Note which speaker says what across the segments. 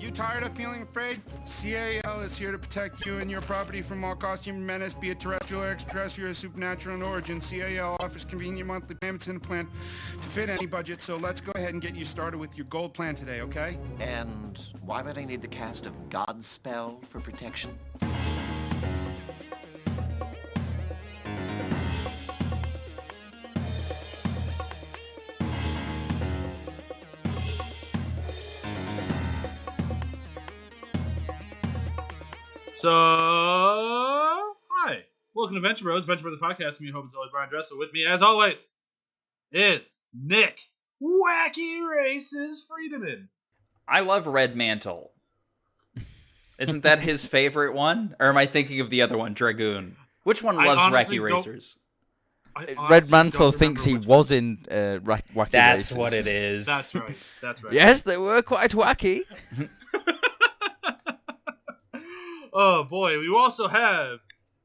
Speaker 1: you tired of feeling afraid? CAL is here to protect you and your property from all costume menace, be it terrestrial, extraterrestrial, or supernatural in origin. CAL offers convenient monthly payments in a plan to fit any budget, so let's go ahead and get you started with your gold plan today, okay?
Speaker 2: And why would I need the cast of God's spell for protection?
Speaker 3: So, hi. Welcome to Venture Bros, Venture Bros Podcast. I'm your host, as always, Bryan Dressel. With me, as always, is Nick Wacky Races Friedemann.
Speaker 4: I love Red Mantle. Isn't that his favorite one? Or am I thinking of the other one, Dragoon? Which one loves Wacky Racers?
Speaker 5: Red Mantle thinks he was in Wacky Races.
Speaker 4: That's what it is.
Speaker 3: That's right. That's right.
Speaker 5: Yes, they were quite wacky.
Speaker 3: Oh, boy. We also have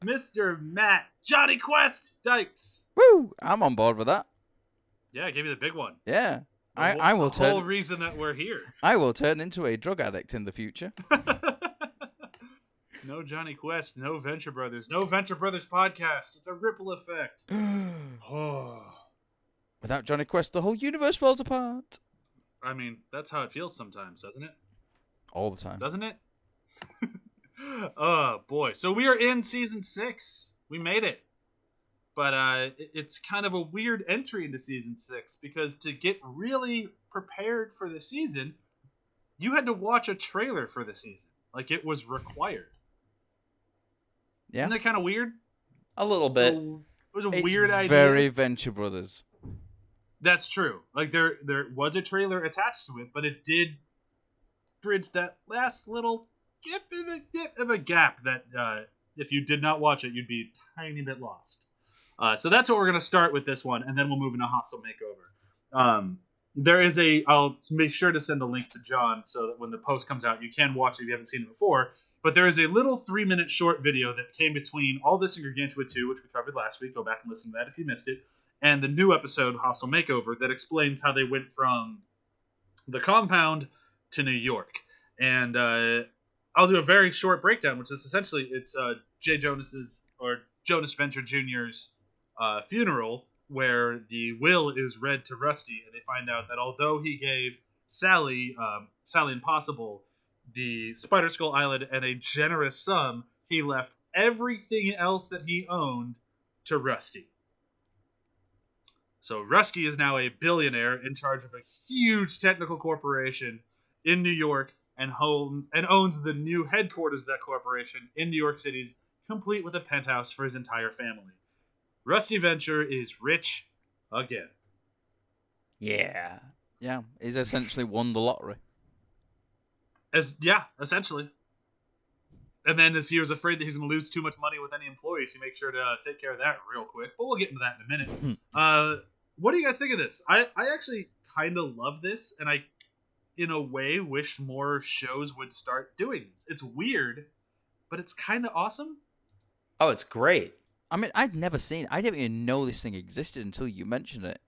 Speaker 3: Mr. Matt Johnny Quest Dykes.
Speaker 5: Woo! I'm on board with that.
Speaker 3: Yeah, I gave you the big one.
Speaker 5: Yeah. I will
Speaker 3: the
Speaker 5: turn.
Speaker 3: whole reason that we're here.
Speaker 5: I will turn into a drug addict in the future.
Speaker 3: No Johnny Quest, no Venture Brothers, no Venture Brothers podcast. It's a ripple effect. Oh.
Speaker 5: Without Johnny Quest, the whole universe falls apart.
Speaker 3: I mean, that's how it feels sometimes, doesn't it?
Speaker 5: All the time.
Speaker 3: Doesn't it? Oh, boy. So we are in Season 6. We made it. But it's kind of a weird entry into Season 6 because to get really prepared for the season, you had to watch a trailer for the season. Like, it was required.
Speaker 5: Yeah.
Speaker 3: Isn't that kind of weird?
Speaker 4: A little bit.
Speaker 3: It was a weird idea.
Speaker 5: Very Venture Brothers.
Speaker 3: That's true. Like, there was a trailer attached to it, but it did bridge that last little bit of a gap that if you did not watch it, you'd be a tiny bit lost. So that's what we're going to start with this one, and then we'll move into Hostile Makeover. There is I'll make sure to send the link to John so that when the post comes out, you can watch it if you haven't seen it before. But there is a little 3-minute short video that came between All This and Gargantua 2, which we covered last week. Go back and listen to that if you missed it. And the new episode, Hostile Makeover, that explains how they went from the compound to New York. And I'll do a very short breakdown, which is essentially it's Jay Jonas's or Jonas Venture Jr.'s funeral, where the will is read to Rusty, and they find out that although he gave Sally Impossible the Spider Skull Island and a generous sum, he left everything else that he owned to Rusty. So Rusty is now a billionaire in charge of a huge technical corporation in New York and owns the new headquarters of that corporation in New York City's, complete with a penthouse for his entire family. Rusty Venture is rich again.
Speaker 4: Yeah.
Speaker 5: Yeah, he's essentially won the lottery.
Speaker 3: Essentially. And then if he was afraid that he's going to lose too much money with any employees, he makes sure to take care of that real quick. But we'll get into that in a minute. What do you guys think of this? I actually kind of love this, and I, in a way, wish more shows would start doing this. It's weird, but it's kind of awesome.
Speaker 4: Oh, it's great.
Speaker 5: I mean, I didn't even know this thing existed until you mentioned it.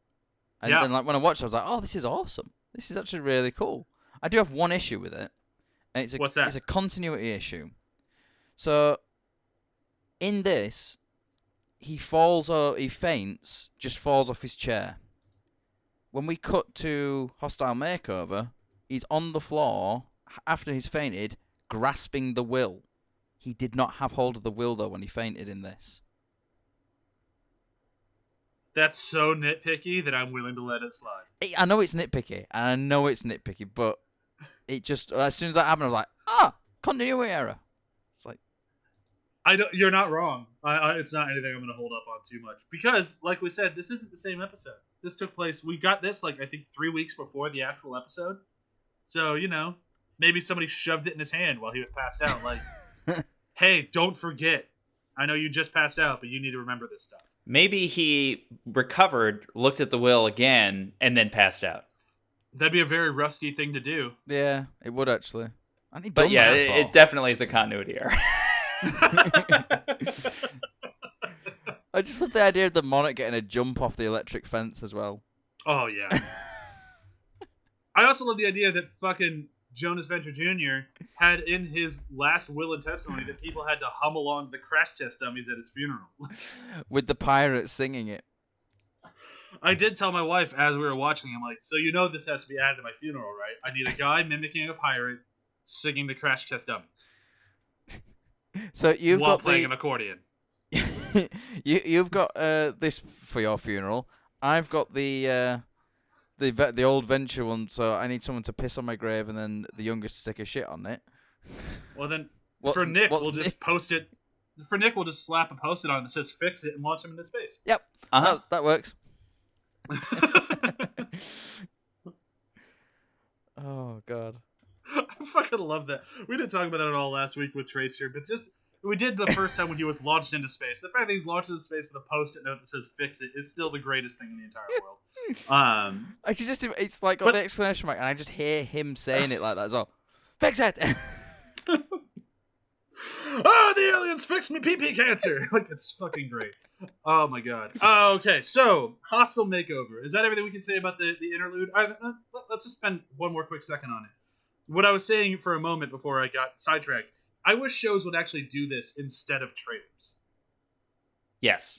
Speaker 5: And then, like, when I watched it, I was like, oh, this is awesome. This is actually really cool. I do have one issue with it. And
Speaker 3: What's that?
Speaker 5: It's a continuity issue. So, in this, he faints, just falls off his chair. When we cut to Hostile Makeover, he's on the floor, after he's fainted, grasping the will. He did not have hold of the will, though, when he fainted in this.
Speaker 3: That's so nitpicky that I'm willing to let it slide.
Speaker 5: I know it's nitpicky, but it just, as soon as that happened, I was like, continuity error. It's like,
Speaker 3: you're not wrong. It's not anything I'm going to hold up on too much. Because, like we said, this isn't the same episode. This took place, we got this, I think 3 weeks before the actual episode. So, maybe somebody shoved it in his hand while he was passed out. Like, hey, don't forget. I know you just passed out, but you need to remember this stuff.
Speaker 4: Maybe he recovered, looked at the will again, and then passed out.
Speaker 3: That'd be a very Rusty thing to do.
Speaker 5: Yeah, it would actually.
Speaker 4: But yeah, it definitely is a continuity error.
Speaker 5: I just love the idea of the Monarch getting a jump off the electric fence as well.
Speaker 3: Oh, yeah. I also love the idea that fucking Jonas Venture Jr. had in his last will and testimony that people had to hum along the crash test dummies at his funeral.
Speaker 5: With the pirates singing it.
Speaker 3: I did tell my wife as we were watching, I'm like, so you know this has to be added to my funeral, right? I need a guy mimicking a pirate singing the crash test dummies.
Speaker 5: So you've
Speaker 3: while
Speaker 5: got
Speaker 3: playing an accordion.
Speaker 5: you've got this for your funeral. I've got the old Venture one, so I need someone to piss on my grave and then the youngest to take a shit on it.
Speaker 3: Well then, for Nick, we'll just post it. For Nick, we'll just slap a post-it on that says "fix it" and launch him into space.
Speaker 5: Yep, that works. Oh god,
Speaker 3: I fucking love that. We didn't talk about that at all last week with Tracer, but just we did the first time when he was launched into space. The fact that he's launched into space with a post-it note that says "fix it" is still the greatest thing in the entire world.
Speaker 5: It's like on the exclamation mark, and I just hear him saying it like that as well. Fix it.
Speaker 3: Oh, the aliens fixed me pee-pee cancer. Like, it's fucking great. Oh my god. Okay, so hostile makeover. Is that everything we can say about the interlude? Let's just spend one more quick second on it. What I was saying for a moment before I got sidetracked, I wish shows would actually do this instead of trailers.
Speaker 4: Yes.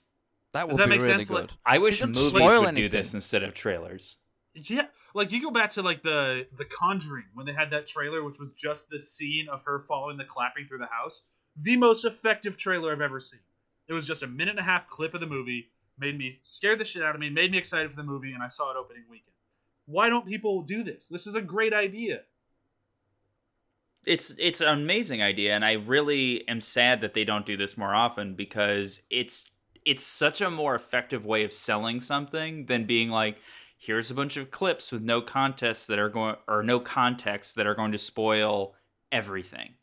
Speaker 5: That
Speaker 3: would
Speaker 5: be
Speaker 3: make
Speaker 5: really
Speaker 3: sense?
Speaker 5: good.
Speaker 4: I wish movies would do this instead of trailers.
Speaker 3: Yeah, like you go back to like the Conjuring when they had that trailer, which was just the scene of her following the clapping through the house. The most effective trailer I've ever seen. It was just a 1.5-minute clip of the movie, made me scared the shit out of me, made me excited for the movie, and I saw it opening weekend. Why don't people do this? This is a great idea.
Speaker 4: It's an amazing idea, and I really am sad that they don't do this more often because it's such a more effective way of selling something than being like, here's a bunch of clips with no context that are going to spoil everything.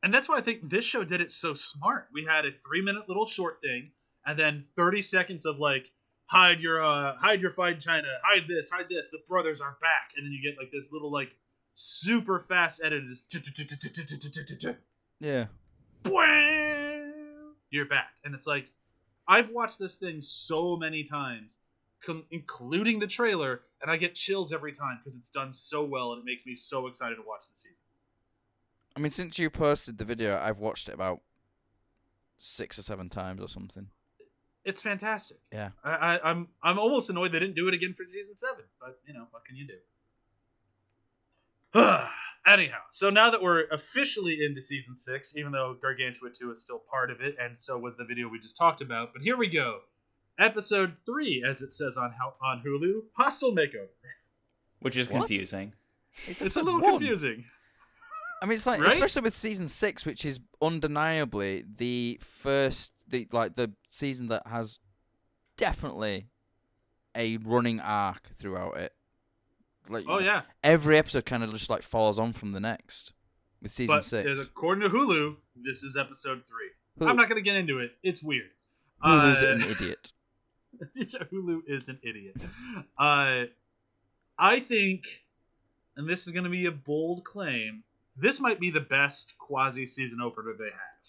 Speaker 3: And that's why I think this show did it so smart. We had a 3-minute little short thing, and then 30 seconds of like, hide your fine china, hide this, the brothers are back, and then you get like this little like super fast edit.
Speaker 5: Yeah.
Speaker 3: You're back, and it's like, I've watched this thing so many times, including the trailer, and I get chills every time because it's done so well, and it makes me so excited to watch the season.
Speaker 5: I mean, since you posted the video, I've watched it about 6 or 7 times or something.
Speaker 3: It's fantastic.
Speaker 5: Yeah.
Speaker 3: I'm almost annoyed they didn't do it again for season 7, but you know, what can you do? Anyhow, so now that we're officially into season 6, even though Gargantua 2 is still part of it, and so was the video we just talked about, but here we go. Episode 3, as it says on Hulu, Hostile Makeover.
Speaker 4: Which is confusing.
Speaker 3: It's a little confusing.
Speaker 5: I mean, it's like,
Speaker 3: right?
Speaker 5: Especially with season 6, which is undeniably the season that has definitely a running arc throughout it. Like,
Speaker 3: yeah.
Speaker 5: Every episode kind of just like follows on from the next with season 6.
Speaker 3: But according to Hulu, this is episode 3. I'm not going to get into it. It's weird.
Speaker 5: Hulu's an idiot.
Speaker 3: Hulu is an idiot. I think, and this is going to be a bold claim, this might be the best quasi-season opener they have.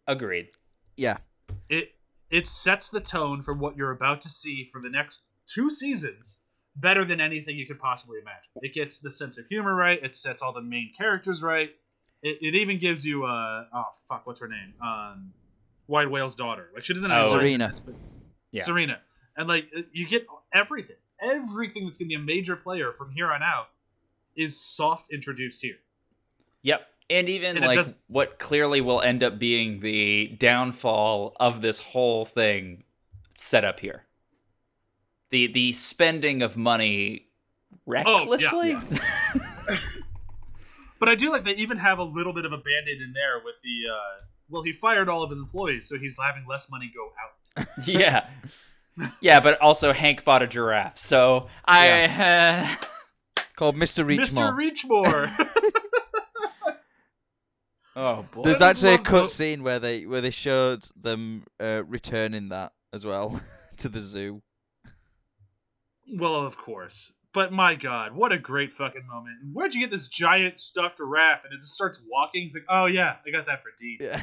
Speaker 4: Agreed.
Speaker 5: Yeah.
Speaker 3: It sets the tone for what you're about to see for the next 2 seasons better than anything you could possibly imagine. It gets the sense of humor right. It sets all the main characters right. It even gives you what's her name? White Whale's daughter. Like, she doesn't have
Speaker 5: Serena.
Speaker 3: This, but
Speaker 4: Yeah.
Speaker 3: Serena. And like, you get everything. Everything that's going to be a major player from here on out is soft introduced here.
Speaker 4: Yep. And even
Speaker 3: and
Speaker 4: what clearly will end up being the downfall of this whole thing set up here. The spending of money recklessly.
Speaker 3: Oh, yeah. But I do like they even have a little bit of a band-aid in there with the he fired all of his employees, so he's having less money go out.
Speaker 4: Yeah. Yeah, but also Hank bought a giraffe, so
Speaker 5: called Mr. Reachmore.
Speaker 3: Mr. Reachmore.
Speaker 4: Oh boy.
Speaker 5: There's actually a cutscene where they showed them returning that as well to the zoo.
Speaker 3: Well, of course. But my god, what a great fucking moment. Where'd you get this giant stuffed giraffe? And it just starts walking. It's like, oh yeah, I got that for Dean.
Speaker 5: Yeah.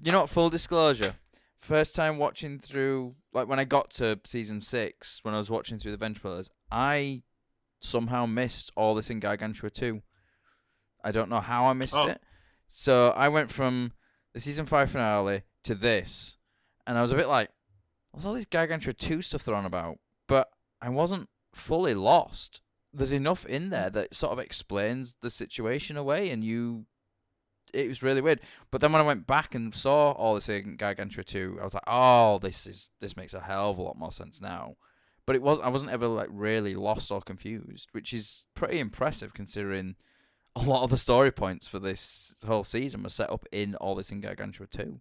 Speaker 5: You know what, full disclosure, first time watching through, like when I got to season 6, when I was watching through the Venture Brothers, I somehow missed All This in Gargantua 2. I don't know how I missed
Speaker 3: Oh.
Speaker 5: it. So I went from the season 5 finale to this, and I was a bit like, what's all this Gargantua 2 stuff they're on about? But I wasn't fully lost. There's enough in there that sort of explains the situation away, and it was really weird. But then when I went back and saw All This in Gargantua 2, I was like, oh, this makes a hell of a lot more sense now. But I wasn't ever like really lost or confused, which is pretty impressive considering a lot of the story points for this whole season were set up in All This in Gargantua 2.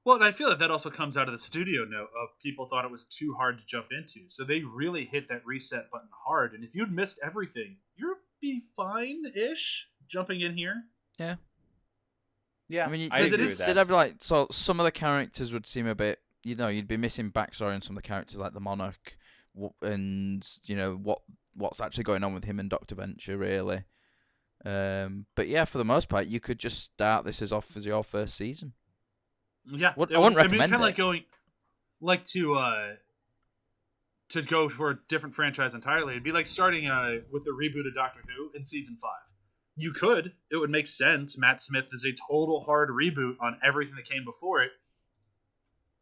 Speaker 3: Well, and I feel that also comes out of the studio note of people thought it was too hard to jump into. So they really hit that reset button hard. And if you'd missed everything, you'd be fine-ish jumping in here.
Speaker 5: Yeah.
Speaker 4: Yeah,
Speaker 5: I mean,
Speaker 4: I agree with
Speaker 5: they'd
Speaker 4: that.
Speaker 5: have like, so some of the characters would seem a bit, you'd be missing backstory on some of the characters like the Monarch, and what's actually going on with him and Dr. Venture, really. But yeah, for the most part, you could just start this off as your first season.
Speaker 3: Yeah,
Speaker 5: I wouldn't recommend
Speaker 3: kind of
Speaker 5: it.
Speaker 3: like going, like to go for a different franchise entirely. It'd be like starting with the reboot of Doctor Who in season 5. You could. It would make sense. Matt Smith is a total hard reboot on everything that came before it.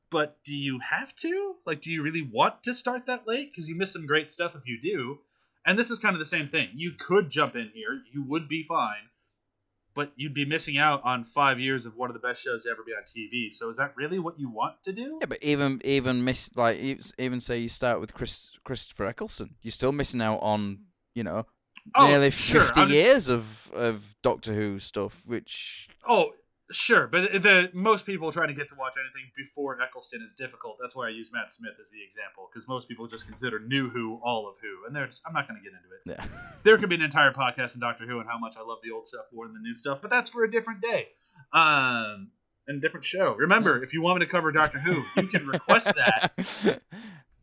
Speaker 3: But do you have to? Like, do you really want to start that late? Because you miss some great stuff if you do. And this is kind of the same thing. You could jump in here. You would be fine. But you'd be missing out on 5 years of one of the best shows to ever be on TV. So is that really what you want to do?
Speaker 5: Yeah, but even say you start with Christopher Eccleston, you're still missing out on nearly 50 years of Doctor Who stuff, which...
Speaker 3: Oh, sure, but most people trying to get to watch anything before Eccleston is difficult. That's why I use Matt Smith as the example, because most people just consider New Who all of Who, and I'm not going to get into it.
Speaker 5: Yeah.
Speaker 3: There could be an entire podcast in Doctor Who and how much I love the old stuff more than the new stuff, but that's for a different day, and a different show. Remember, if you want me to cover Doctor Who, you can request that.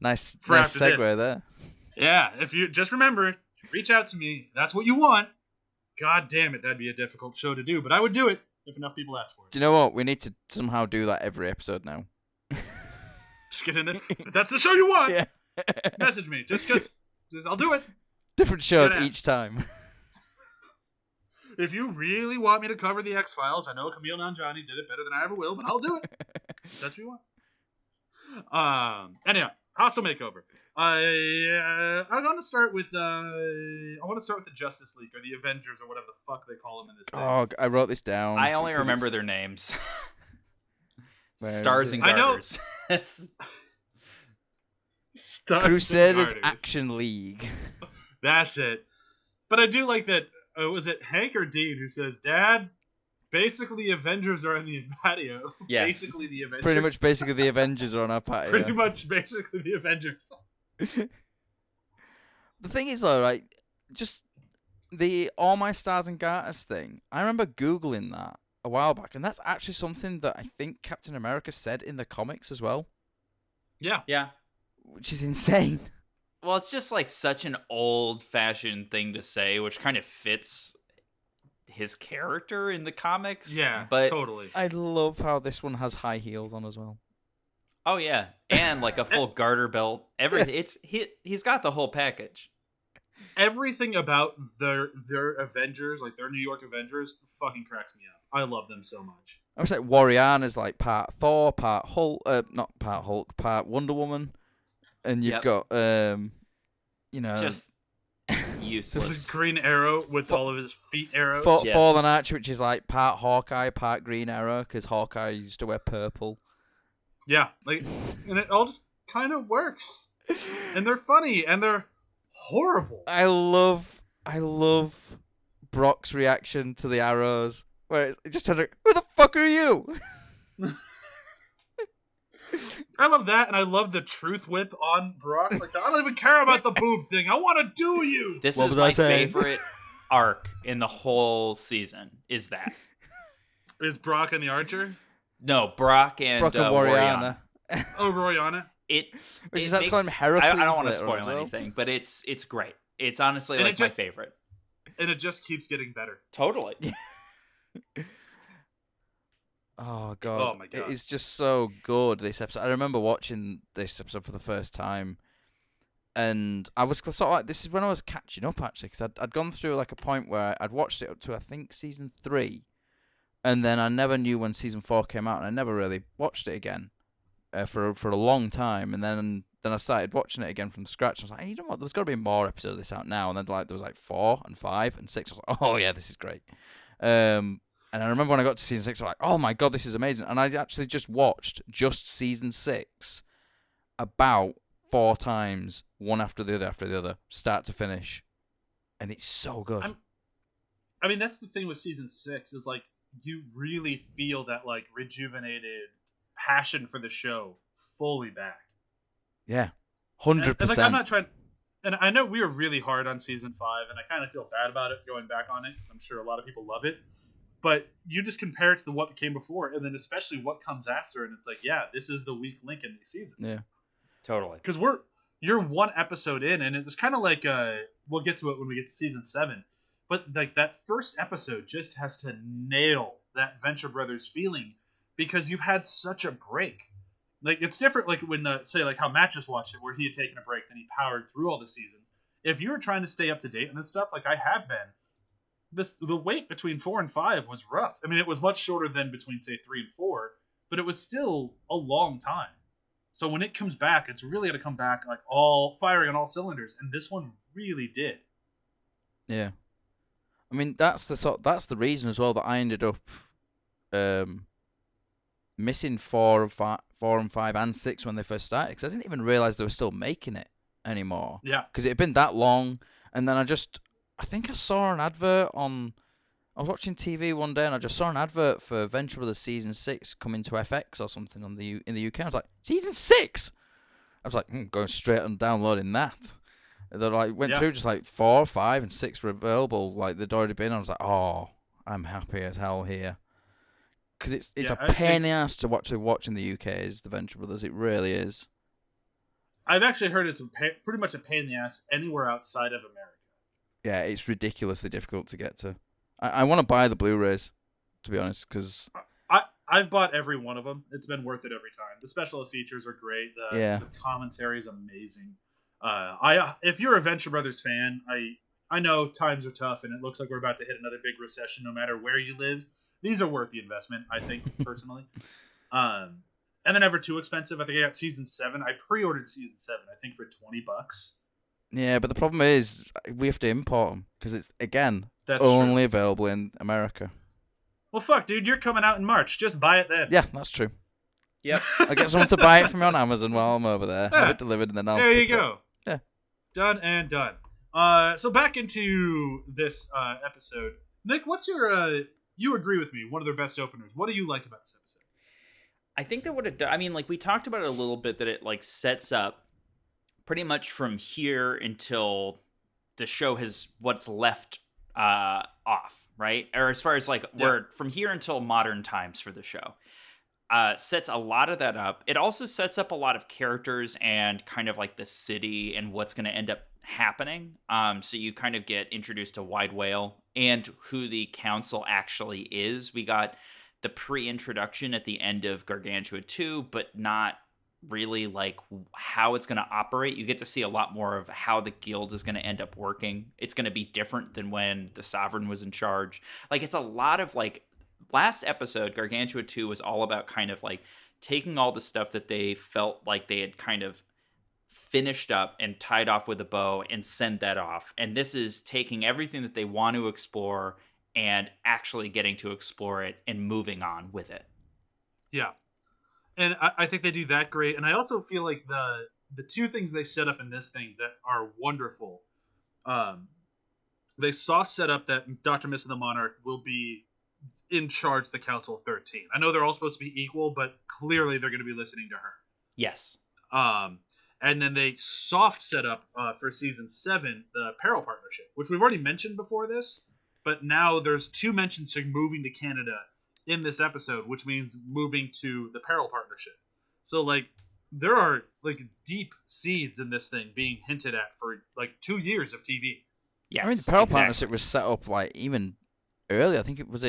Speaker 5: nice
Speaker 3: after
Speaker 5: segue
Speaker 3: this.
Speaker 5: there.
Speaker 3: Yeah, if you just remember, reach out to me. If that's what you want. God damn it, that'd be a difficult show to do, but I would do it. If enough people ask for it.
Speaker 5: Do you know what? We need to somehow do that every episode now.
Speaker 3: Just get in there. If that's the show you want.
Speaker 5: Yeah.
Speaker 3: Message me. Just I'll do it.
Speaker 5: Different shows
Speaker 3: Get
Speaker 5: each time.
Speaker 3: If you really want me to cover the X-Files, I know Camille Nanjiani did it better than I ever will, but I'll do it. If that's what you want. Anyhow, Hostile Makeover. I'm going to start with I want to start with the Justice League or the Avengers or whatever the fuck they call them in this thing.
Speaker 5: Oh, I wrote this down.
Speaker 4: I only
Speaker 5: because
Speaker 4: remember their names.
Speaker 5: Where
Speaker 4: Stars
Speaker 5: is
Speaker 4: and
Speaker 5: it?
Speaker 3: I know.
Speaker 4: Garters.
Speaker 3: Stars and
Speaker 5: Crusaders
Speaker 3: Garters.
Speaker 5: Action League.
Speaker 3: That's it. But I do like that. Was it Hank or Dean who says, "Dad, basically the Avengers are in the patio."
Speaker 4: Yes.
Speaker 3: Basically the Avengers.
Speaker 5: Pretty much, basically, the Avengers are on our patio.
Speaker 3: Pretty much, basically the Avengers.
Speaker 5: The thing is, though, like, just the All My Stars and Garters thing, I remember Googling that a while back, and that's actually something that I think Captain America said in the comics as well,
Speaker 3: Yeah.
Speaker 4: Yeah.
Speaker 5: which is insane.
Speaker 4: Well, it's just like such an old-fashioned thing to say, which kind of fits his character in the comics.
Speaker 3: Yeah.
Speaker 4: But
Speaker 3: totally.
Speaker 5: I love how this one has high heels on as well.
Speaker 4: oh yeah, and like a full garter belt. He's got the whole package.
Speaker 3: Everything about their Avengers, like their New York Avengers, fucking cracks me up. I love them so much.
Speaker 5: I was like, Warriana's like part Thor, part Hulk, not part Hulk, part Wonder Woman, and you've
Speaker 4: Yep.
Speaker 5: got
Speaker 4: Just
Speaker 3: The
Speaker 4: useless.
Speaker 3: Green Arrow with all of his feet arrows.
Speaker 4: Yes.
Speaker 5: Fallen Archer, which is like part Hawkeye, part Green Arrow, because Hawkeye used to wear purple.
Speaker 3: Yeah, like, and it all just kind of works. And they're funny, and they're horrible.
Speaker 5: I love Brok's reaction to the arrows, where it just turns like, "Who the fuck are you?"
Speaker 3: I love that, and I love the truth whip on Brok. Like, I don't even care about the boob thing. I want to do you.
Speaker 4: This
Speaker 5: What
Speaker 4: is
Speaker 5: was I
Speaker 4: my
Speaker 5: saying?
Speaker 4: favorite arc in the whole season. Is that
Speaker 3: Is Brok and the Archer?
Speaker 4: no Brock and
Speaker 5: Brok and
Speaker 4: Warriana.
Speaker 5: Warriana.
Speaker 3: Oh, Royana.
Speaker 5: Which
Speaker 4: It
Speaker 5: is that's
Speaker 4: makes-
Speaker 5: called him Heracles.
Speaker 4: I don't want to
Speaker 5: later on
Speaker 4: spoil
Speaker 5: as well.
Speaker 4: anything, but it's great. It's honestly
Speaker 3: And
Speaker 4: like
Speaker 3: it just-
Speaker 4: my favorite.
Speaker 3: And it just keeps getting better.
Speaker 4: Totally.
Speaker 5: Oh god.
Speaker 3: Oh my God.
Speaker 5: It is just so good, this episode. I remember watching this episode for the first time And I was sort of like, this is when I was catching up, actually, because I'd gone through like a point where I'd watched it up to, I think, season 3. And then I never knew when season 4 came out, and I never really watched it again for a long time. And then I started watching it again from scratch. I was like, hey, you know what? There's got to be more episodes of this out now. And then there was like 4 and 5 and 6. I was like, oh yeah, this is great. And I remember when I got to season 6, I was like, oh my god, this is amazing. And I actually just watched season 6 about 4 times, one after the other, start to finish, and it's so good.
Speaker 3: I mean, that's the thing with season 6 is like you really feel that like rejuvenated passion for the show fully back.
Speaker 5: Yeah, 100%.
Speaker 3: And like I'm not trying, and I know we were really hard on season 5, and I kind of feel bad about it going back on it because I'm sure a lot of people love it. But you just compare it to what came before, and then especially what comes after, and it's like, yeah, this is the weak link in the season.
Speaker 5: Yeah.
Speaker 4: Totally.
Speaker 3: Because you're one episode in, and it was kind of like we'll get to it when we get to season 7, but like that first episode just has to nail that Venture Brothers feeling because you've had such a break. Like it's different, like when say like how Matt just watched it, where he had taken a break, then he powered through all the seasons. If you were trying to stay up to date on this stuff, like I have been, the wait between 4 and 5 was rough. I mean, it was much shorter than between say 3 and 4, but it was still a long time. So when it comes back, it's really going to come back like all firing on all cylinders, and this one really did.
Speaker 5: Yeah, I mean that's the reason as well that I ended up missing 4 and 5 and 6 when they first started because I didn't even realize they were still making it anymore.
Speaker 3: Yeah,
Speaker 5: because it had been that long, and then I think I saw an advert on. I was watching TV one day and I just saw an advert for Venture Brothers season 6 coming to FX or something in the UK. I was like, season 6? I was like, going straight and downloading that. And they like went through just like 4, 5, and 6 were available. Like they'd already been. I was like, oh, I'm happy as hell here. Because it's a pain in the ass to watch in the UK. Is the Venture Brothers? It really is.
Speaker 3: I've actually heard it's pretty much a pain in the ass anywhere outside of America.
Speaker 5: Yeah, it's ridiculously difficult to get to. I want to buy the Blu-rays, to be honest, because
Speaker 3: I've bought every one of them. It's been worth it every time. The special features are great. The commentary is amazing. If you're a Venture Brothers fan, I know times are tough, and it looks like we're about to hit another big recession. No matter where you live, these are worth the investment. I think personally. And they're never too expensive. I think I got season 7. I pre-ordered season 7. I think for $20.
Speaker 5: Yeah, but the problem is we have to import them because it's
Speaker 3: That's
Speaker 5: only
Speaker 3: true.
Speaker 5: available in America.
Speaker 3: Well, fuck, dude, you're coming out in March. Just buy it then.
Speaker 5: Yeah, that's true.
Speaker 4: Yep.
Speaker 5: I'll get someone to buy it from me on Amazon while I'm over there. Have it delivered, and then I'll.
Speaker 3: There you
Speaker 5: pick it
Speaker 3: go.
Speaker 5: up. Yeah.
Speaker 3: Done and done. So back into this episode, Nick. What's your? You agree with me? One of their best openers. What do you like about this episode?
Speaker 4: I think that what it does, I mean, like we talked about it a little bit, that it like sets up pretty much from here until the show has what's left off, right? Or as far as like we're from here until modern times for the show. Sets a lot of that up. It also sets up a lot of characters and kind of like the city and what's going to end up happening. So you kind of get introduced to Wide Whale and who the council actually is. We got the pre-introduction at the end of Gargantua 2, but not really like how it's going to operate. You get to see a lot more of how the guild is going to end up working. It's going to be different than when the Sovereign was in charge. Like it's a lot of like last episode, Gargantua 2 was all about kind of like taking all the stuff that they felt like they had kind of finished up and tied off with a bow and send that off. And this is taking everything that they want to explore and actually getting to explore it and moving on with it.
Speaker 3: Yeah. And I think they do that great. And I also feel like the two things they set up in this thing that are wonderful, they saw set up that Dr. Miss and the Monarch will be in charge of the Council of 13. I know they're all supposed to be equal, but clearly they're going to be listening to her.
Speaker 4: Yes.
Speaker 3: And then they soft set up for season 7 the Peril Partnership, which we've already mentioned before this, but now there's 2 mentions of moving to Canada in this episode, which means moving to the Peril Partnership. So like there are like deep seeds in this thing being hinted at for like 2 years of TV.
Speaker 4: Yes.
Speaker 5: I mean, the Peril Partnership was set up like even earlier. I think it was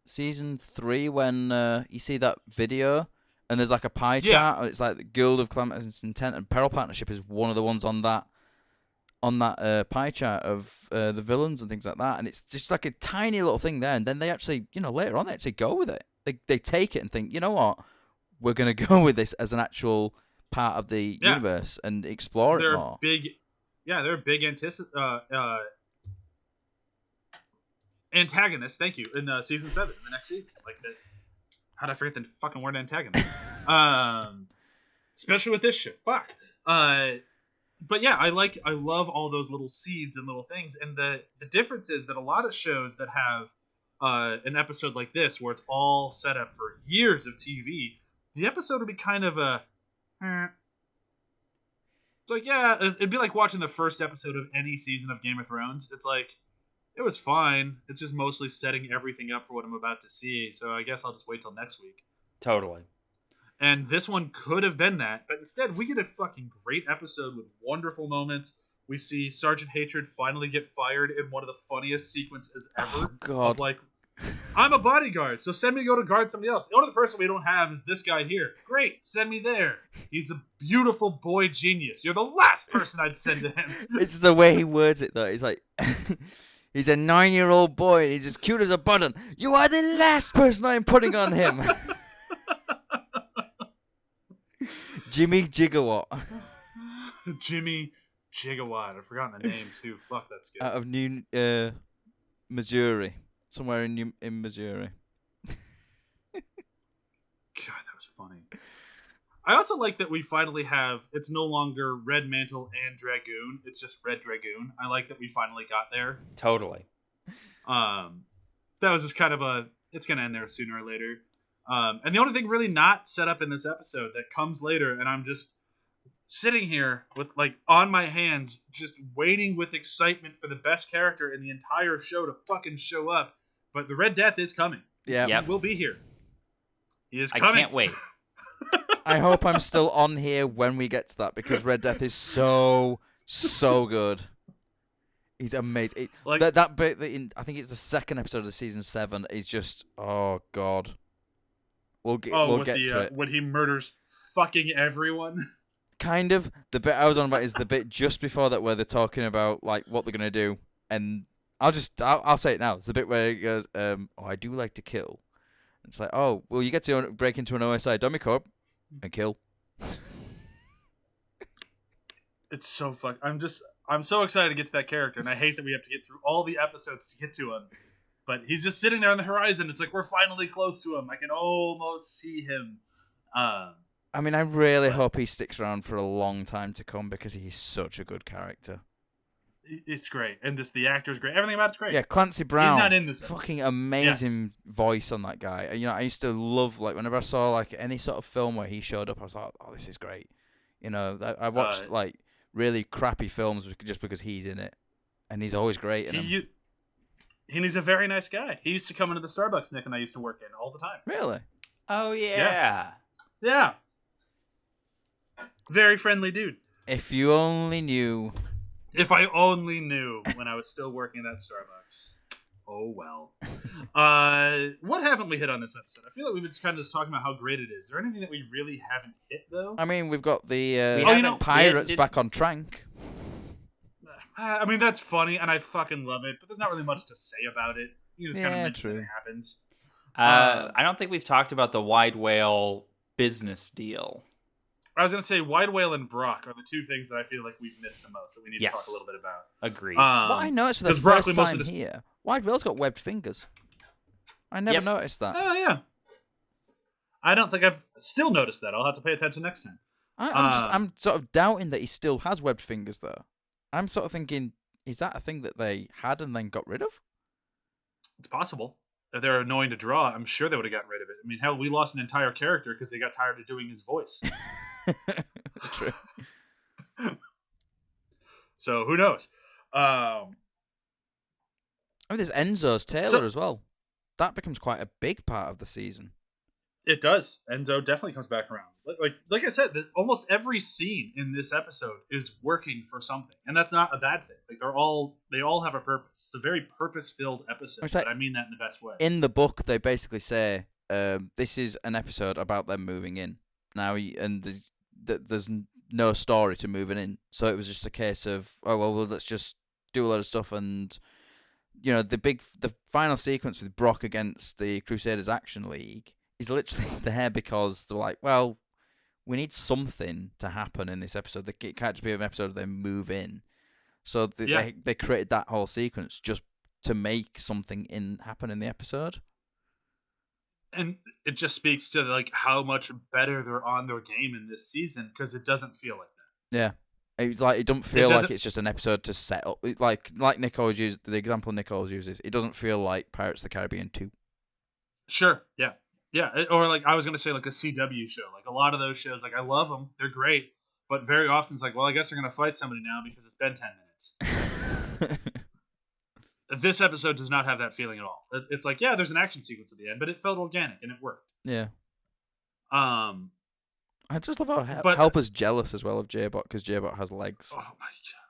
Speaker 5: season 3 when you see that video and there's like a pie chart and it's like the Guild of Calamitous Intent, and Peril Partnership is one of the ones on that on that pie chart of the villains and things like that, and it's just like a tiny little thing there, and then they actually, later on they actually go with it. They take it and think, you know what, we're gonna go with this as an actual part of the universe and explore it more.
Speaker 3: They're big antagonists. Thank you. In season 7, the next season, how'd I forget the fucking word antagonist? Especially with this shit. Fuck. But yeah, I love all those little seeds and little things, and the difference is that a lot of shows that have an episode like this, where it's all set up for years of TV, the episode would be kind of a. It's like, yeah, it'd be like watching the first episode of any season of Game of Thrones. It's like, it was fine. It's just mostly setting everything up for what I'm about to see. So I guess I'll just wait till next week.
Speaker 4: Totally.
Speaker 3: And this one could have been that, but instead we get a fucking great episode with wonderful moments. We see Sergeant Hatred finally get fired in one of the funniest sequences ever.
Speaker 5: Oh, God.
Speaker 3: Of like, I'm a bodyguard, so send me to go to guard somebody else. The only person we don't have is this guy here. Great, send me there. He's a beautiful boy genius. You're the last person I'd send to him.
Speaker 5: It's the way he words it, though. He's like, he's a 9-year-old boy, and he's as cute as a button. You are the last person I'm putting on him. Jimmy Gigawatt.
Speaker 3: Jimmy Gigawatt. I've forgotten the name, too. Fuck, that's good.
Speaker 5: Out of New Missouri. Somewhere in Missouri.
Speaker 3: God, that was funny. I also like that we finally have, it's no longer Red Mantle and Dragoon. It's just Red Dragoon. I like that we finally got there.
Speaker 4: Totally.
Speaker 3: That was just kind of it's going to end there sooner or later. And the only thing really not set up in this episode that comes later, and I'm just sitting here with on my hands, just waiting with excitement for the best character in the entire show to fucking show up. But the Red Death is coming.
Speaker 5: Yeah.
Speaker 3: He will be here. He is coming.
Speaker 4: I can't wait.
Speaker 5: I hope I'm still on here when we get to that, because Red Death is so good. He's amazing. That bit I think it's the second episode of season 7 is just, oh God. We'll get to it.
Speaker 3: When he murders fucking everyone.
Speaker 5: Kind of. The bit I was on about is the bit just before that where they're talking about what they're gonna do, and I'll say it now. It's the bit where he goes, I do like to kill. It's like, oh, well, you get to break into an OSI dummy corp and kill.
Speaker 3: It's so fuck. I'm so excited to get to that character, and I hate that we have to get through all the episodes to get to him. But he's just sitting there on the horizon. It's like we're finally close to him. I can almost see him.
Speaker 5: I mean, I really hope he sticks around for a long time to come, because he's such a good character.
Speaker 3: It's great, and the actor's great. Everything about it's great.
Speaker 5: Yeah, Clancy Brown.
Speaker 3: He's not in this.
Speaker 5: Fucking amazing voice on that guy. I used to love whenever I saw any sort of film where he showed up, I was like, oh, this is great. I watched really crappy films just because he's in it, and he's always great in them.
Speaker 3: And he's a very nice guy. He used to come into the Starbucks Nick and I used to work in all the time.
Speaker 5: Really?
Speaker 4: Oh yeah.
Speaker 3: Yeah. Very friendly dude.
Speaker 5: If you only knew.
Speaker 3: If I only knew when I was still working at Starbucks. Oh, well. What haven't we hit on this episode? I feel like we've been kind of just talking about how great it is. Is there anything that we really haven't hit, though?
Speaker 5: I mean, we've got the pirates back on Trank.
Speaker 3: I mean, that's funny, and I fucking love it, but there's not really much to say about it. You just kind of mention that it happens.
Speaker 4: I don't think we've talked about the Wide Whale business deal.
Speaker 3: I was going to say Wide Whale and Brok are the two things that I feel like we've missed the most that we need to talk a little bit about.
Speaker 4: Agreed.
Speaker 5: What I noticed for the first time here, Wide Whale's got webbed fingers. I never noticed that.
Speaker 3: Oh, yeah. I don't think I've still noticed that. I'll have to pay attention next time.
Speaker 5: I'm sort of doubting that he still has webbed fingers, though. I'm sort of thinking, is that a thing that they had and then got rid of?
Speaker 3: It's possible. If they're annoying to draw, I'm sure they would have gotten rid of it. I mean, hell, we lost an entire character because they got tired of doing his voice.
Speaker 5: True.
Speaker 3: So, who knows?
Speaker 5: I mean, there's Enzo's Taylor as well. That becomes quite a big part of the season.
Speaker 3: It does. Enzo definitely comes back around. Like I said, almost every scene in this episode is working for something, and that's not a bad thing. They all have a purpose. It's a very purpose-filled episode, but I mean that in the best way.
Speaker 5: In the book, they basically say this is an episode about them moving in now, and there's no story to moving in. So it was just a case of, oh well, let's just do a lot of stuff. And the final sequence with Brok against the Crusaders Action League is literally there because they're like, well, we need something to happen in this episode. It can't just be an episode of them move in. So they created that whole sequence just to make something happen in the episode.
Speaker 3: And it just speaks to like how much better they're on their game in this season, because it doesn't feel like that.
Speaker 5: Yeah, it's like it doesn't feel like it's just an episode to set up. Like Nick always uses the example. Nick always uses. It doesn't feel like Pirates of the Caribbean 2.
Speaker 3: Sure. Yeah. Yeah. Or like I was gonna say like a CW show. Like a lot of those shows, like I love them. They're great, but very often it's like, well, I guess they're gonna fight somebody now because it's been 10 minutes. This episode does not have that feeling at all. It's like, yeah, there's an action sequence at the end, but it felt organic and it worked.
Speaker 5: Yeah.
Speaker 3: I
Speaker 5: just love how Helper's jealous as well of J-Bot because J-Bot has legs.
Speaker 3: Oh my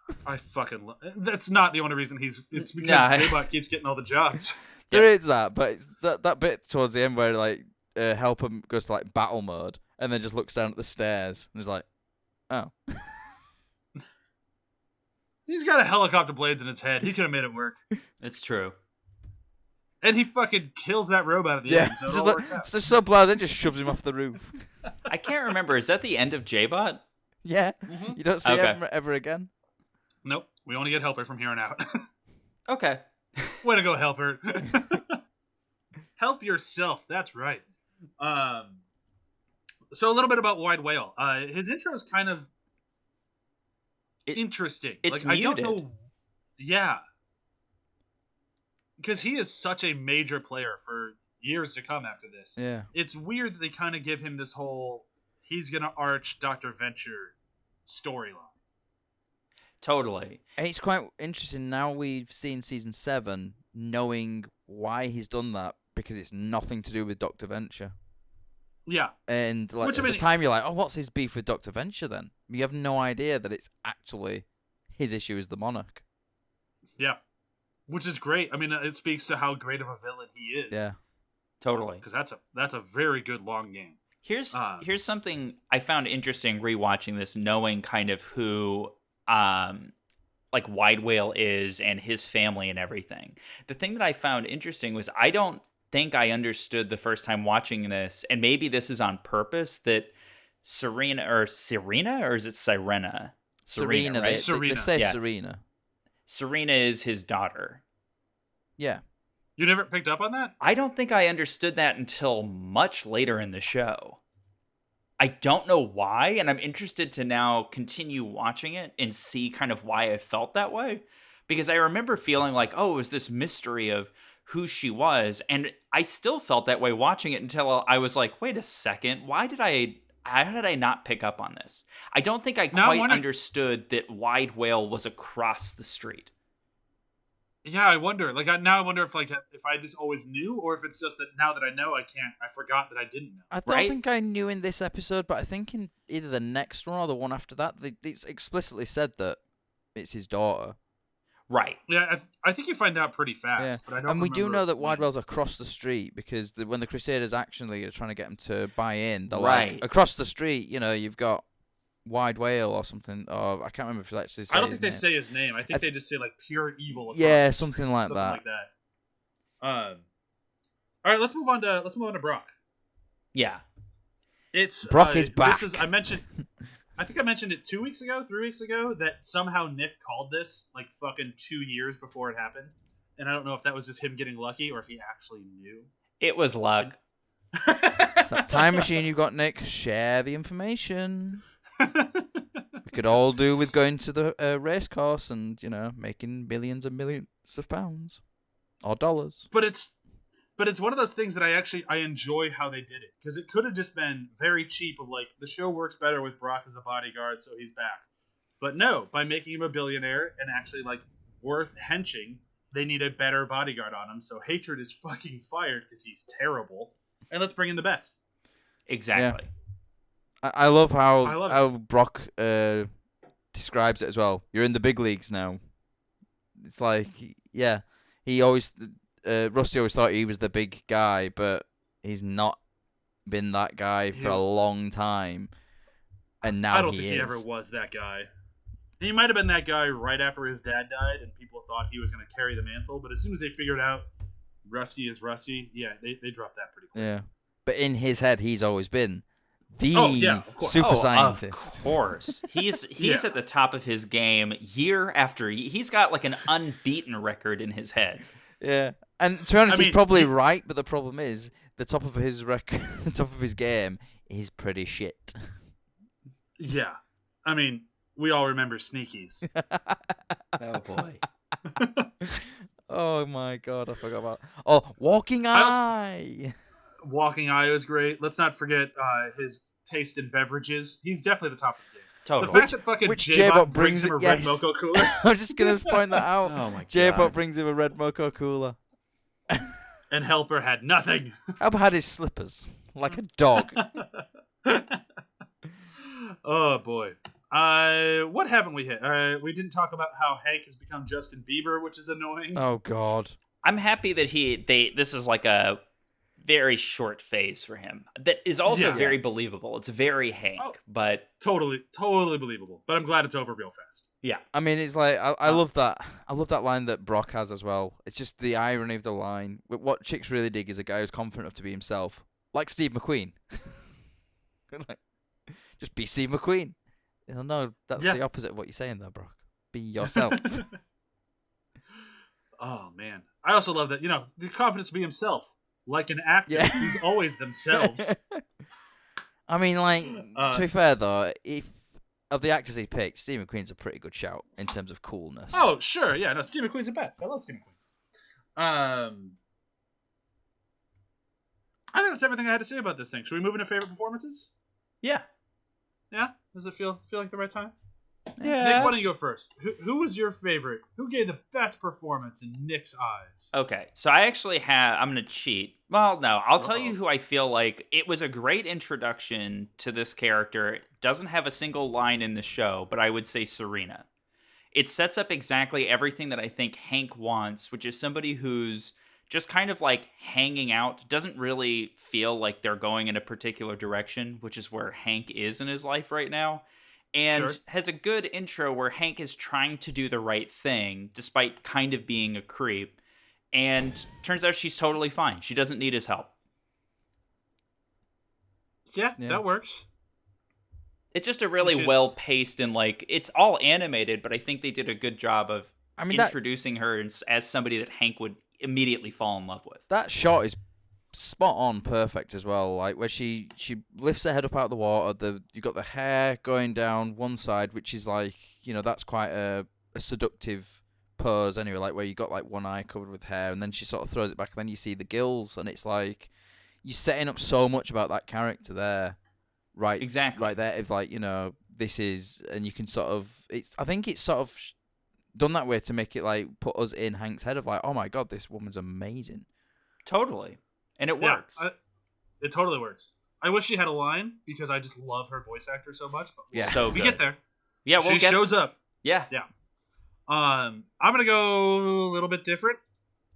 Speaker 3: god, I fucking love. That's not the only reason it's because J-Bot keeps getting all the jobs.
Speaker 5: There is that, but it's that bit towards the end where like Helper goes to like battle mode and then just looks down at the stairs and is like, oh.
Speaker 3: He's got a helicopter blades in his head. He could have made it work.
Speaker 4: It's true.
Speaker 3: And he fucking kills that robot at the end. So it all works out.
Speaker 5: It's just so bland, then just shoves him off the roof.
Speaker 4: I can't remember. Is that the end of J-Bot?
Speaker 5: Yeah.
Speaker 3: Mm-hmm.
Speaker 5: You don't see him ever again?
Speaker 3: Nope. We only get Helper from here on out.
Speaker 4: Okay.
Speaker 3: Way to go, Helper. Help yourself. That's right. So a little bit about Wide Whale. His intro is kind of interesting.
Speaker 4: It's
Speaker 3: like,
Speaker 4: muted.
Speaker 3: I don't know. Yeah. Because he is such a major player for years to come after this.
Speaker 5: Yeah.
Speaker 3: It's weird that they kind of give him this whole he's going to arch Dr. Venture storyline.
Speaker 4: Totally.
Speaker 5: And it's quite interesting now we've seen season 7 knowing why he's done that because it's nothing to do with Dr. Venture.
Speaker 3: Yeah.
Speaker 5: And like at the time you're like, oh, what's his beef with Dr. Venture then? You have no idea that it's actually his issue is the Monarch.
Speaker 3: Yeah. Which is great. I mean, it speaks to how great of a villain he is.
Speaker 5: Yeah.
Speaker 4: Totally.
Speaker 3: Because that's a very good long game.
Speaker 4: Here's something I found interesting rewatching this, knowing kind of who like Wide Whale is and his family and everything. The thing that I found interesting was I don't think I understood the first time watching this, and maybe this is on purpose, that Serena, or is it Sirena?
Speaker 5: Serena,
Speaker 4: right?
Speaker 5: They say
Speaker 4: Yeah.
Speaker 5: Serena.
Speaker 4: Serena is his daughter.
Speaker 5: Yeah.
Speaker 3: You never picked up on that?
Speaker 4: I don't think I understood that until much later in the show. I don't know why, and I'm interested to now continue watching it and see kind of why I felt that way. Because I remember feeling like, oh, it was this mystery of who she was, and I still felt that way watching it until I was like, wait a second, how did I not pick up on this? I don't think I quite understood that Wide Whale was across the street.
Speaker 3: Yeah, I wonder. Now I wonder if I just always knew, or if it's just that now that I know, I forgot that I didn't know.
Speaker 5: I don't think I knew in this episode, but I think in either the next one or the one after that, it's explicitly said that it's his daughter.
Speaker 4: Right.
Speaker 3: Yeah, I think you find out pretty fast.
Speaker 5: Yeah.
Speaker 3: But I don't
Speaker 5: and we do
Speaker 3: remember
Speaker 5: know that
Speaker 3: when.
Speaker 5: Wide Whale's across the street because when the Crusaders Action League are trying to get him to buy in, they're
Speaker 4: Right.
Speaker 5: like, across the street, you've got Wide Whale or something. Or I can't remember if they actually say
Speaker 3: I don't
Speaker 5: his
Speaker 3: think they
Speaker 5: name.
Speaker 3: say his name. I think they just say like pure evil. Across
Speaker 5: Yeah,
Speaker 3: the
Speaker 5: something
Speaker 3: street,
Speaker 5: like
Speaker 3: something
Speaker 5: that.
Speaker 3: like that. All right, let's move on to Brok.
Speaker 4: Yeah.
Speaker 3: It's
Speaker 5: Brok is back.
Speaker 3: I think I mentioned it 3 weeks ago, that somehow Nick called this like fucking 2 years before it happened. And I don't know if that was just him getting lucky or if he actually knew.
Speaker 4: It was luck.
Speaker 5: It's that time machine you got, Nick. Share the information. We could all do with going to the race course and, making millions and millions of pounds. Or dollars.
Speaker 3: But it's one of those things that I enjoy how they did it, because it could have just been very cheap of like the show works better with Brok as the bodyguard, so he's back. But no, by making him a billionaire and actually like worth henching, they need a better bodyguard on him. So Hatred is fucking fired because he's terrible, and let's bring in the best.
Speaker 4: Exactly.
Speaker 5: Yeah. I love how Brok describes it as well. You're in the big leagues now. It's like, yeah, he always. Rusty always thought he was the big guy, but he's not been that guy for a long time. and now
Speaker 3: I don't
Speaker 5: he
Speaker 3: think
Speaker 5: is.
Speaker 3: he ever was that guy. He might have been that guy right after his dad died, and people thought he was going to carry the mantle. But as soon as they figured out Rusty is Rusty, yeah, they dropped that pretty quick.
Speaker 5: Yeah, but in his head, he's always been the
Speaker 3: of course.
Speaker 5: super scientist.
Speaker 4: Of course. He's
Speaker 3: Yeah.
Speaker 4: at the top of his game year after year. He's got like an unbeaten record in his head.
Speaker 5: Yeah, and to be honest,
Speaker 3: I mean,
Speaker 5: he's probably right. But the problem is, the top of his record, the top of his game is pretty shit.
Speaker 3: Yeah. I mean, we all remember Sneakies.
Speaker 4: Oh boy.
Speaker 5: Oh my god, I forgot about. Oh, Walking Eye.
Speaker 3: Walking Eye was great. Let's not forget his taste in beverages. He's definitely the top of the game.
Speaker 4: Totally.
Speaker 3: The fact that fucking
Speaker 5: which
Speaker 3: J-Bot
Speaker 5: J-Bot
Speaker 3: brings him a red
Speaker 5: yes.
Speaker 3: mocha cooler.
Speaker 5: I'm just gonna point that out.
Speaker 4: Oh my
Speaker 5: J-Bot
Speaker 4: God.
Speaker 5: brings him a red mocha cooler.
Speaker 3: And Helper had nothing.
Speaker 5: Albert had his slippers like a dog.
Speaker 3: Oh boy. What haven't we hit? We didn't talk about how Hank has become Justin Bieber, which is annoying.
Speaker 5: Oh god.
Speaker 4: I'm happy that this is like a very short phase for him. That is also
Speaker 3: Yeah.
Speaker 4: very believable. It's very Hank,
Speaker 3: Oh.
Speaker 4: but
Speaker 3: Totally believable. But I'm glad it's over real fast.
Speaker 4: yeah.
Speaker 5: I mean, it's like I love that. I love that line that Brok has as well. It's just the irony of the line. What chicks really dig is a guy who's confident enough to be himself, like Steve McQueen. Like, just be Steve McQueen. No, that's
Speaker 3: Yeah.
Speaker 5: the opposite of what you're saying there, Brok. Be yourself.
Speaker 3: Oh man. I also love that, the confidence to be himself. Like an actor
Speaker 5: Yeah.
Speaker 3: who's always themselves.
Speaker 5: I mean, like, to be fair though, if of the actors he picked, Steve McQueen's a pretty good shout in terms of coolness.
Speaker 3: Oh, sure, yeah, no, Steve McQueen's the best. I love Steve McQueen. I think that's everything I had to say about this thing. Should we move into favorite performances?
Speaker 4: Yeah.
Speaker 3: Yeah? Does it feel like the right time?
Speaker 4: Yeah.
Speaker 3: Nick, why don't you go first? Who was your favorite? Who gave the best performance in Nick's eyes?
Speaker 4: Okay, so I actually I'm going to cheat. Well, no, I'll tell you who I feel like it was a great introduction to this character. It doesn't have a single line in the show, but I would say Serena. It sets up exactly everything that I think Hank wants, which is somebody who's just kind of like hanging out, doesn't really feel like they're going in a particular direction, which is where Hank is in his life right now. And
Speaker 3: Sure.
Speaker 4: has a good intro where Hank is trying to do the right thing, despite kind of being a creep. And turns out she's totally fine. She doesn't need his help.
Speaker 3: Yeah,
Speaker 5: Yeah.
Speaker 3: that works.
Speaker 4: It's just a really
Speaker 3: should-
Speaker 4: well-paced and, like, it's all animated, but I think they did a good job of
Speaker 5: I mean,
Speaker 4: introducing her as somebody that Hank would immediately fall in love with.
Speaker 5: that shot is spot on, perfect as well. Like where she lifts her head up out of the water. You got the hair going down one side, which is like that's quite a seductive pose anyway. Like where you got like one eye covered with hair, and then she sort of throws it back, and then you see the gills, and it's like you're setting up so much about that character there, right?
Speaker 4: Exactly.
Speaker 5: Right there. If like this is, and you can sort of I think it's sort of done that way to make it like put us in Hank's head of like, oh my god, this woman's amazing.
Speaker 4: Totally. And it
Speaker 3: Yeah,
Speaker 4: works.
Speaker 3: it totally works. I wish she had a line because I just love her voice actor so much. But
Speaker 5: Yeah.
Speaker 4: So
Speaker 3: we
Speaker 4: good.
Speaker 3: get there.
Speaker 4: Yeah, we'll
Speaker 3: She
Speaker 4: get...
Speaker 3: shows up.
Speaker 4: Yeah.
Speaker 3: I'm gonna go a little bit different.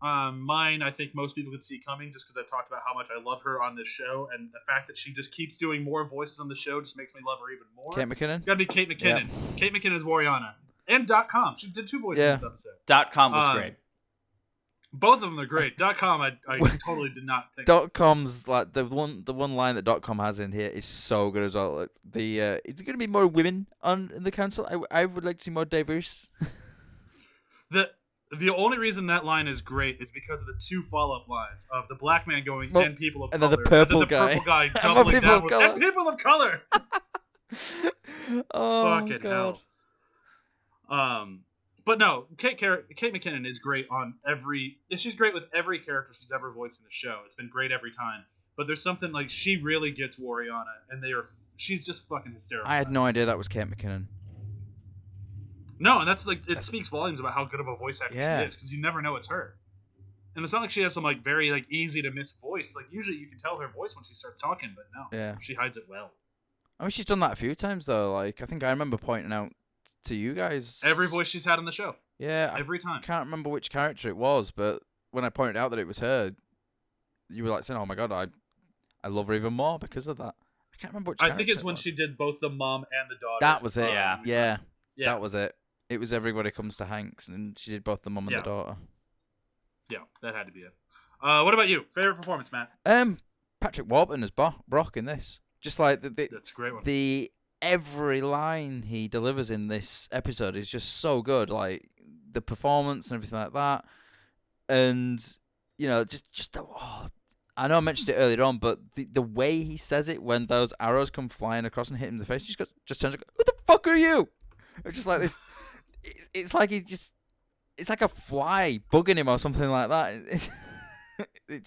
Speaker 3: Mine, I think most people could see coming just because I've talked about how much I love her on this show, and the fact that she just keeps doing more voices on the show just makes me love her even more.
Speaker 5: Kate McKinnon.
Speaker 3: It's gotta be Kate McKinnon. Kate McKinnon is Wariana. And .com. She did 2 voices in this episode.
Speaker 4: .com was great.
Speaker 3: Both of them are great. .com, I totally did not think.
Speaker 5: .com's like the one line that .com has in here is so good as well. Like, is there going to be more women in the council? I would like to see more diverse.
Speaker 3: The only reason that line is great is because of the 2 follow-up lines of the black man going
Speaker 5: Well,
Speaker 3: and people of
Speaker 5: and
Speaker 3: color,
Speaker 5: then the purple
Speaker 3: and then the purple guy
Speaker 5: I'm a
Speaker 3: doubling
Speaker 5: people
Speaker 3: down
Speaker 5: of
Speaker 3: with
Speaker 5: color.
Speaker 3: and people of color.
Speaker 5: Oh
Speaker 3: Fucking
Speaker 5: god.
Speaker 3: hell. But no, Kate McKinnon is great on she's great with every character she's ever voiced in the show. It's been great every time. But there's something like she really gets Wariana, and she's just fucking hysterical.
Speaker 5: I had no idea that was Kate McKinnon.
Speaker 3: No, and that's like it speaks volumes about how good of a voice actor
Speaker 5: Yeah.
Speaker 3: she is because you never know it's her. And it's not like she has some like very like easy to miss voice. Like usually you can tell her voice when she starts talking, but no,
Speaker 5: Yeah.
Speaker 3: she hides it well.
Speaker 5: I mean, she's done that a few times though. Like I think I remember pointing out to you guys
Speaker 3: Every voice she's had on the show,
Speaker 5: Yeah,
Speaker 3: every time.
Speaker 5: I can't remember which character it was, but when I pointed out that it was her, you were like saying, "Oh my god, I love her even more because of that." I can't remember which.
Speaker 3: I think it's
Speaker 5: character
Speaker 3: when
Speaker 5: it was.
Speaker 3: she did both the mom and the daughter.
Speaker 5: That was it.
Speaker 4: Yeah.
Speaker 5: Yeah.
Speaker 3: Yeah.
Speaker 5: That was it. It was Everybody Comes to Hanks, and she did both the mum and
Speaker 3: Yeah.
Speaker 5: the daughter.
Speaker 3: Yeah, that had to be it. What about you? Favorite performance, Matt?
Speaker 5: Patrick Warburton as Brok in this. Just like
Speaker 3: That's a great one.
Speaker 5: every line he delivers in this episode is just so good. Like the performance and everything like that, and I know I mentioned it earlier on, but the way he says it when those arrows come flying across and hit him in the face, just turns and goes, "Who the fuck are you?" It's just like this. It's like it's like a fly bugging him or something like that. He's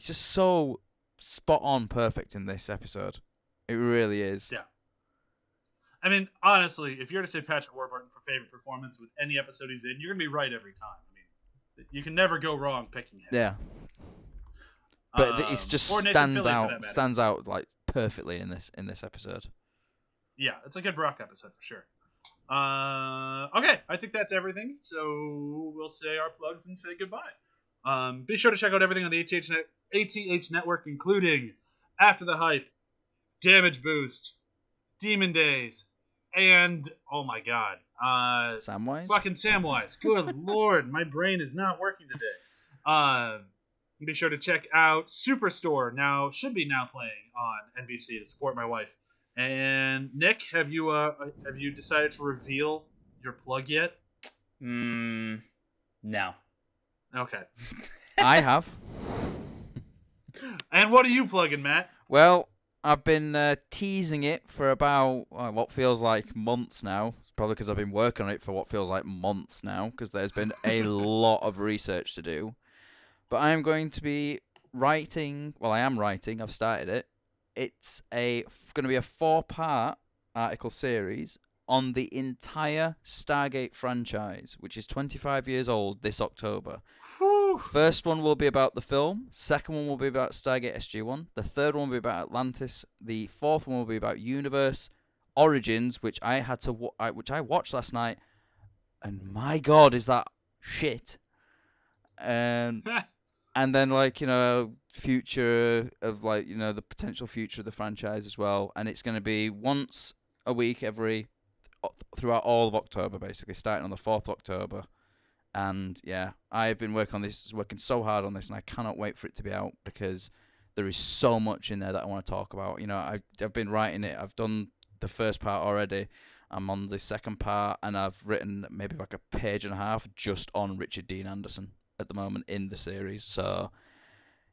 Speaker 5: just so spot on perfect in this episode. It really is.
Speaker 3: Yeah. I mean, honestly, if you're to say Patrick Warburton for favorite performance with any episode he's in, you're gonna be right every time. I mean, you can never go wrong picking him.
Speaker 5: Yeah. But it just
Speaker 3: or Nathan
Speaker 5: stands
Speaker 3: Fillion, for that
Speaker 5: out.
Speaker 3: matter.
Speaker 5: Stands out like perfectly in this episode.
Speaker 3: Yeah, it's a good Brok episode for sure. Okay, I think that's everything. So we'll say our plugs and say goodbye. Be sure to check out everything on the ATH network, including After the Hype, Damage Boost, Demon Days, and oh my god,
Speaker 5: Samwise?
Speaker 3: fucking Samwise. Good lord, my brain is not working today. Be sure to check out Superstore. Should be playing on NBC to support my wife. And Nick, have you decided to reveal your plug yet?
Speaker 4: No.
Speaker 3: Okay.
Speaker 5: I have.
Speaker 3: And what are you plugging, Matt?
Speaker 5: Well, I've been teasing it for about what feels like months now. It's probably because I've been working on it for what feels like months now, because there's been a lot of research to do. But I am going to be writing. Well, I am writing. I've started it. It's going to be a 4-part article series on the entire Stargate franchise, which is 25 years old this October.
Speaker 3: Whew.
Speaker 5: First one will be about the film. Second one will be about Stargate SG-1. The third one will be about Atlantis. The fourth one will be about Universe Origins, which I watched last night, and my god, is that shit! And then, future of, the potential future of the franchise as well. And it's going to be once a week throughout all of October, basically, starting on the 4th of October. And, yeah, I've been working so hard on this, and I cannot wait for it to be out, because there is so much in there that I want to talk about. I've been writing it. I've done the first part already. I'm on the second part, and I've written maybe like a page and a half just on Richard Dean Anderson at the moment in the series. So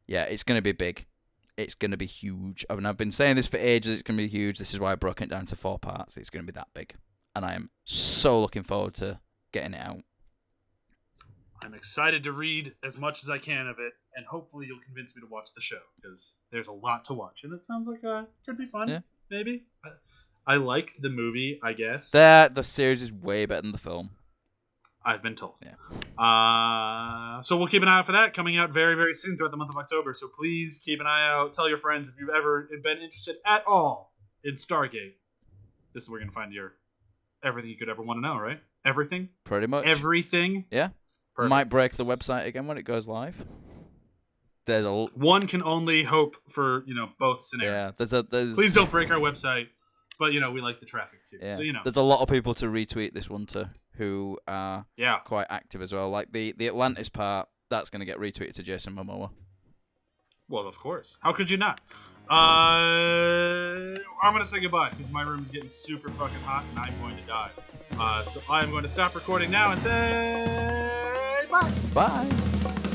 Speaker 5: yeah, it's going to be big. It's going to be huge. I mean, I've been saying this for ages. It's going to be huge. This is why I broke it down to 4 parts. It's going to be that big, and I am so looking forward to getting it out.
Speaker 3: I'm excited to read as much as I can of it, and hopefully you'll convince me to watch the show, because there's a lot to watch, and it sounds like could be fun.
Speaker 5: Yeah.
Speaker 3: Maybe. I liked the movie, I guess.
Speaker 5: The series is way better than the film.
Speaker 3: I've been told.
Speaker 5: Yeah.
Speaker 3: So we'll keep an eye out for that, coming out very, very soon throughout the month of October. So please keep an eye out. Tell your friends if you've ever been interested at all in Stargate. This is where you're going to find everything you could ever want to know, right? Everything?
Speaker 5: Pretty much.
Speaker 3: Everything?
Speaker 5: Yeah.
Speaker 3: Perfect.
Speaker 5: Might break the website again when it goes live. There's
Speaker 3: one can only hope for, both scenarios.
Speaker 5: Yeah. There's
Speaker 3: Please don't break our website, but we like the traffic too.
Speaker 5: Yeah.
Speaker 3: So
Speaker 5: There's a lot of people to retweet this one to who are quite active as well. Like the Atlantis part, that's going to get retweeted to Jason Momoa.
Speaker 3: Well, of course. How could you not? I'm going to say goodbye because my room is getting super fucking hot and I'm going to die. So I'm going to stop recording now and say bye.
Speaker 5: Bye.